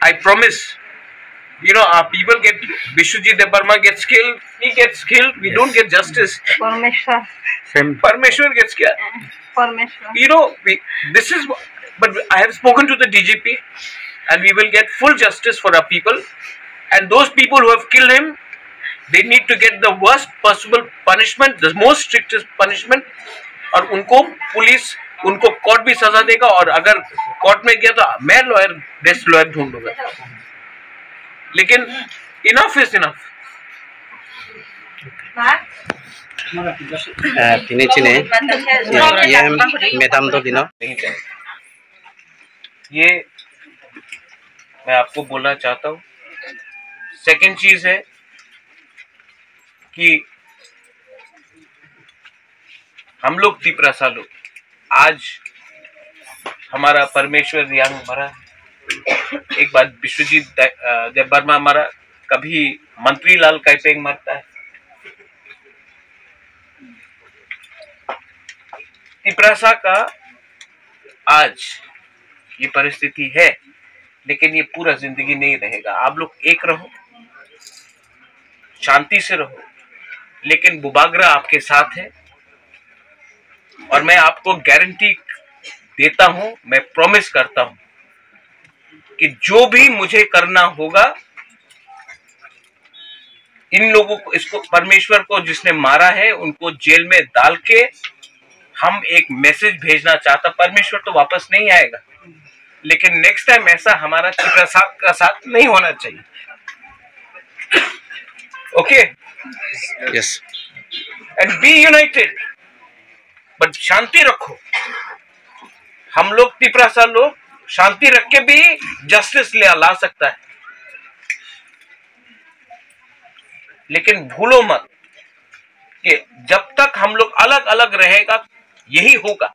I promise. You know, our people get, Bishwajit Debarma gets killed, he gets killed, we don't get justice. Parmeshwar. Parmeshwar gets killed. Parmeshwar. You know, this is, but I have spoken to the DGP and we will get full justice for our people. And those people who have killed him, they need to get the worst possible punishment, the most strictest punishment. और उनको police, उनको court भी सजा देगा, और अगर court में गया तो मैं लॉयर, बेस्ट लॉयर ढूंढूंगा. लेकिन इनफ इज इनफ. ये मैं आपको बोलना चाहता हूँ. सेकंड चीज है कि हम लोग तिपरासा लोग, आज हमारा परमेश्वर रियांग मरा, एक बार विश्वजीत देबबर्मा मरा, कभी मंत्री लाल कैपेंग मरता है. तिपरासा का आज ये परिस्थिति है, लेकिन ये पूरा जिंदगी नहीं रहेगा. आप लोग एक रहो, शांति से रहो, लेकिन बुबागरा आपके साथ है. और मैं आपको गारंटी देता हूं, मैं प्रॉमिस करता हूं कि जो भी मुझे करना होगा, इन लोगों को, इसको परमेश्वर को जिसने मारा है, उनको जेल में डाल के हम एक मैसेज भेजना चाहता. परमेश्वर तो वापस नहीं आएगा, लेकिन नेक्स्ट टाइम ऐसा हमारा तिपरासा का साथ नहीं होना चाहिए. Okay, yes, and be united, but शांति रखो. हम लोग तिपरासा लोग शांति रख के भी जस्टिस ला सकता है, लेकिन भूलो मत कि जब तक हम लोग अलग अलग रहेगा यही होगा.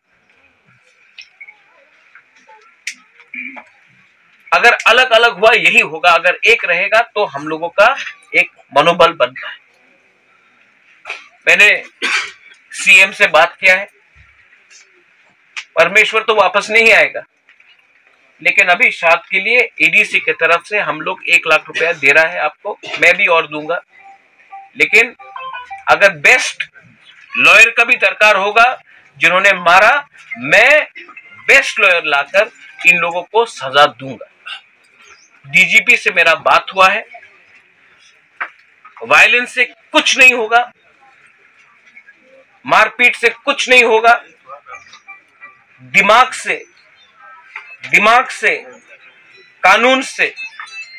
अगर अलग अलग हुआ यही होगा, अगर एक रहेगा तो हम लोगों का एक मनोबल बनता है. मैंने सीएम से बात किया है, परमेश्वर तो वापस नहीं आएगा, लेकिन अभी शाद के लिए एडीसी की तरफ से हम लोग 1 लाख रुपया दे रहा है आपको, मैं भी और दूंगा. लेकिन अगर बेस्ट लॉयर का भी दरकार होगा, जिन्होंने मारा, मैं बेस्ट लॉयर लाकर इन लोगों को सजा दूंगा. डीजीपी से मेरा बात हुआ है, वायलेंस से कुछ नहीं होगा, मारपीट से कुछ नहीं होगा, दिमाग से, कानून से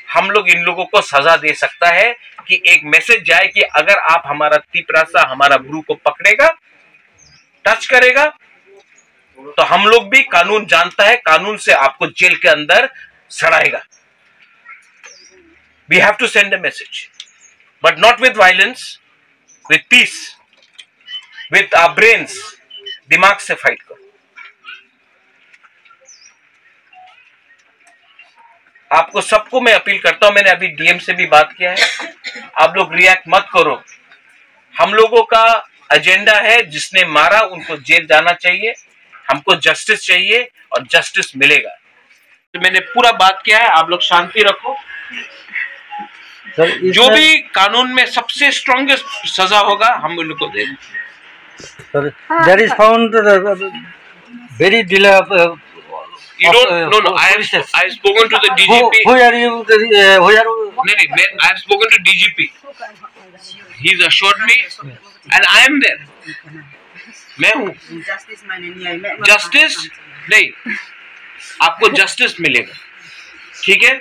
हम लोग इन लोगों को सजा दे सकता है कि एक मैसेज जाए कि अगर आप हमारा तिपरासा, हमारा गुरु को पकड़ेगा, टच करेगा, तो हम लोग भी कानून जानता है, कानून से आपको जेल के अंदर सड़ाएगा. We have to send a message, but not with violence, with peace, with our brains. दिमाग से फाइट करो. आपको सबको मैं अपील करता हूं, मैंने अभी डीएम से भी बात किया है, आप लोग रिएक्ट मत करो. हम लोगों का एजेंडा है, जिसने मारा उनको जेल जाना चाहिए, हमको जस्टिस चाहिए और जस्टिस मिलेगा. तो मैंने पूरा बात किया है, आप लोग शांति रखो. जो भी कानून में सबसे स्ट्रॉन्गेस्ट सजा होगा हम उन लोग को देंगे. There is found very delay. You don't, no. I have spoken to the DGP. Who are you? Who are you? No, I have spoken to DGP. He's assured me, and I am there. मैं हूँ. Justice नहीं, आपको justice मिलेगा, ठीक है.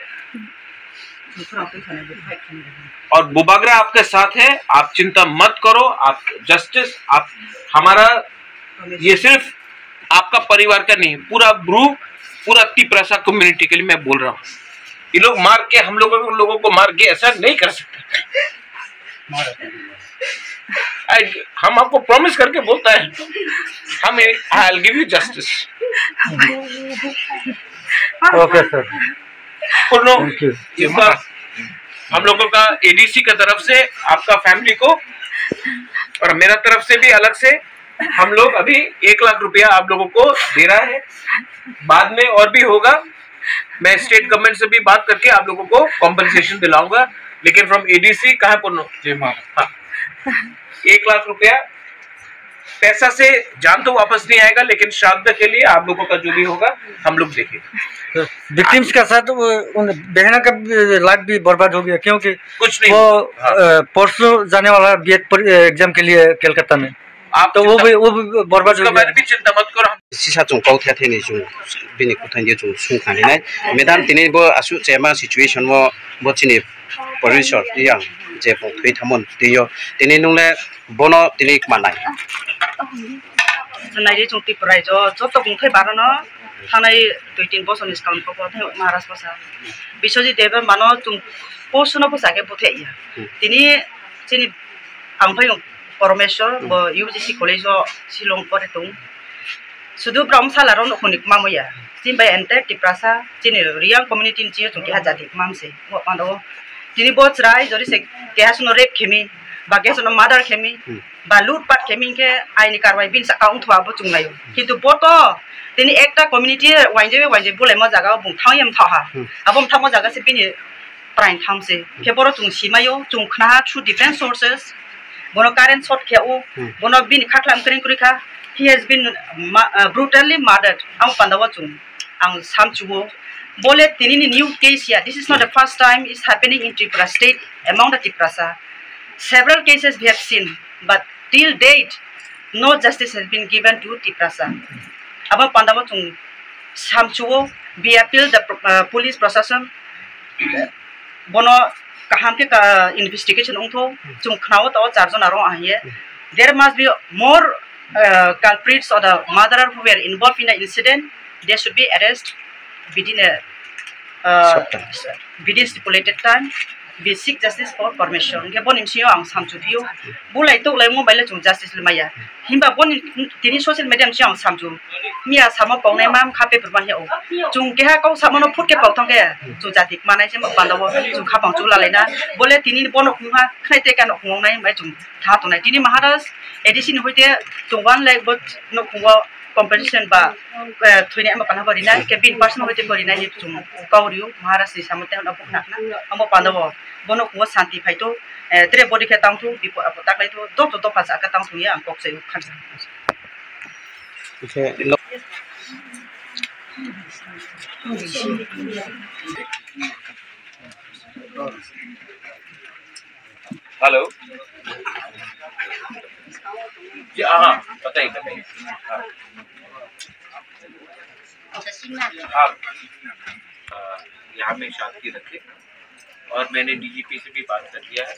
और बुबागरा आपके साथ है, आप चिंता मत करो. आप जस्टिस, आप हमारा, ये सिर्फ आपका परिवार का नहीं, पूरा तिपरासा कम्युनिटी के लिए मैं बोल रहा हूँ. ये लोग मार के, हम लोगों को मार के ऐसा नहीं कर सकते. हम आपको प्रॉमिस करके बोलता है, हम I will give you justice. Okay sir, हम लोगों का एडीसी की तरफ से आपका फैमिली को, और मेरा तरफ से भी अलग से, हम लोग अभी 1 लाख रुपया आप लोगों को दे रहा है. बाद में और भी होगा, मैं स्टेट गवर्नमेंट से भी बात करके आप लोगों को कॉम्पनसेशन दिलाऊंगा, लेकिन फ्रॉम एडीसी कहाँ पुनो, हाँ 1 लाख रुपया पैसा से जान तो वापस नहीं आएगा, लेकिन श्राद्ध के लिए आप लोगों का जो भी होगा हम लोग देखेंगे। विक्टिम्स का साथ उन बहना का लाइफ भी बर्बाद हो गया, क्योंकि कुछ नहीं वो परसों जाने वाला बीएड एग्जाम के लिए कलकत्ता में, आप तो वो भी बर्बाद हो बारे गया। भी चिंता मत करो। सिसा जों गावथाया थैनि जों बिनि कुथानि जों सुंखानिनाय मेदाम तिनि बो आसु जेमा सिचुएशन मो बो तिनि परिसर यां जे थै थामन तियो तिनि नुले बनो तिनि मानाय नाइरे जों टिपराय जत बुंथाय बारनो थानाय 2-3 बसरनि सिगां कबथाय महाराज बसा बिश्वजित देव मानो जों पोसनो बसाके बथाया तिनि तिनि आमफाय परमेश्वर बो यूजीसी कॉलेज शिलं परे दं सुदु ब्रह्म सालारन खनिक मामया जिन बाय एंटे टिप्रासा जिनि रियां कम्युनिटी नि जों के जाति मामसे मानो तिनि बोचराय जरि से केहासनो रेप खेमी बागेसनो मादार खेमी बा लूटपाट खेमी के आइनि कारवाई बिन साकाउंट थवाबो चुंगायो किन्तु बोतो तिनि एकटा कम्युनिटी वाइजे बुले म जागा बुं थायम थाहा अबम थामो जागा से बिनि प्राइन थामसे केबरो चुं सिमायो चुं खना थ्रु डिफेंस सोर्सेस बोनो करेंट शॉट खेओ बोनो बिन खाखलाम करिं कुरिखा he has been brutally murdered ang pandawa chung ang samchuo bole tinini new case here. This is not the first time it's happening in Tripura state among the Triprasa. Several cases we have seen, but till date no justice has been given to Triprasa. Abang pandawa chung samchuo we appeal the police procession bono kaham ke investigation ungtho chung khnao to charjon aro ahiye. There must be more culprits or the murderer who were involved in the incident. They should be arrested within within stipulated time. We seek justice for permission. Ke bon imsiyo ang samchupio. Bulai to lai mo baila chung justice lemaya. Himba bon tini social media imsiyo ang samchu. Mia samo pong nai mam kape permanya o. Chung ke ha kau samo no put ke pautong ke chung jatik manai se bandawo chung kapang chung lalai na. Boleh tini bon okungha khai te kan okung nai mai chung tha to nai. Tini maharas edisin hoite chung one like but no kungwa competition ba thune am pana bari na ke bin person hoite bari na ni chung kauriu maharas ni samote na pukna na amo pandawo bono kungwa santi phaito tre body ke tang thu bipo apotak lai to to phasa ka tang thu ya kok se khansa hello जी, हाँ बताइए हाँ यहाँ में शांति रखे, और मैंने DGP से भी बात कर लिया है,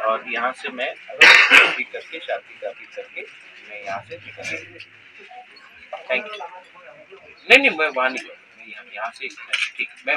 और यहाँ से मैं करके शांति करके मैं यहाँ से थैंक यू। नहीं मैं वहाँ नहीं, यहाँ से ठीक मैं